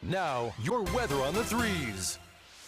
Now, your weather on the threes.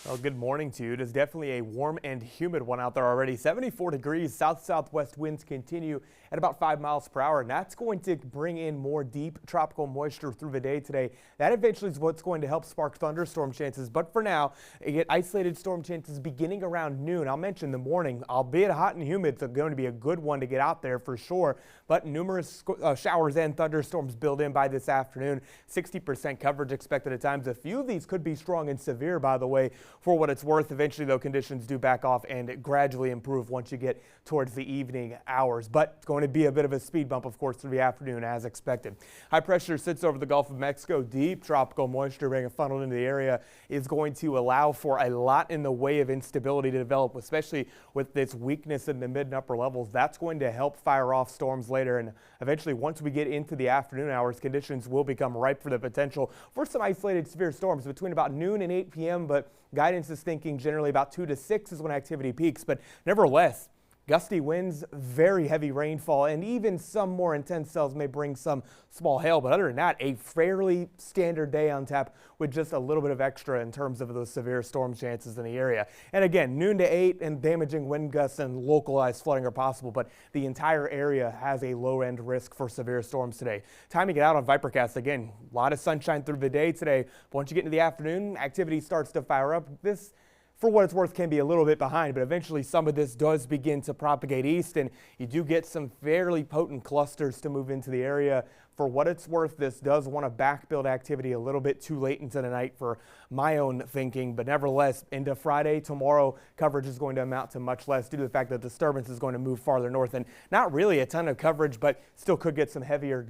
Well, good morning to you. It is definitely a warm and humid one out there already. 74 degrees, south-southwest winds continue at about 5 miles per hour, and that's going to bring in more deep tropical moisture through the day today. That eventually is what's going to help spark thunderstorm chances, but for now, you get isolated storm chances beginning around noon. I'll mention the morning, albeit hot and humid, it's going to be a good one to get out there for sure, but numerous showers and thunderstorms build in by this afternoon. 60% coverage expected at times. A few of these could be strong and severe, by the way. For what it's worth, eventually, though, conditions do back off and gradually improve once you get towards the evening hours. But it's going to be a bit of a speed bump, of course, through the afternoon as expected. High pressure sits over the Gulf of Mexico. Deep tropical moisture being funneled into the area is going to allow for a lot in the way of instability to develop, especially with this weakness in the mid and upper levels. That's going to help fire off storms later. And eventually, once we get into the afternoon hours, conditions will become ripe for the potential for some isolated severe storms between about noon and 8 p.m. But guidance is thinking generally about 2 to 6 is when activity peaks, but nevertheless, gusty winds, very heavy rainfall, and even some more intense cells may bring some small hail. But other than that, a fairly standard day on tap with just a little bit of extra in terms of those severe storm chances in the area. And again, noon to 8 and damaging wind gusts and localized flooding are possible, but the entire area has a low end risk for severe storms today. Timing it out on Vipercast, again, a lot of sunshine through the day today. But once you get into the afternoon, activity starts to fire up. This, for what it's worth, can be a little bit behind, but eventually some of this does begin to propagate east, and you do get some fairly potent clusters to move into the area. For what it's worth, this does want to backbuild activity a little bit too late into the night for my own thinking, but nevertheless, into Friday, tomorrow, coverage is going to amount to much less due to the fact that disturbance is going to move farther north, and not really a ton of coverage, but still could get some heavier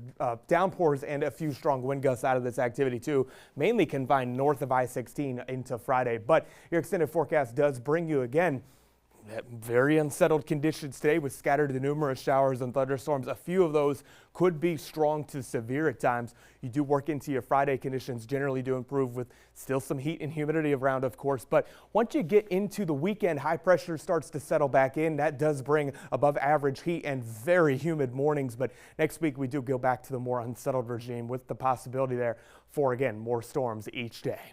downpours and a few strong wind gusts out of this activity too, mainly confined north of I-16 into Friday. But your extended forecast does bring you again very unsettled conditions today with scattered to numerous showers and thunderstorms. A few of those could be strong to severe at times. You do work into your Friday, conditions generally do improve with still some heat and humidity around, of course. But once you get into the weekend, high pressure starts to settle back in. That does bring above average heat and very humid mornings. But next week we do go back to the more unsettled regime with the possibility there for, again, more storms each day.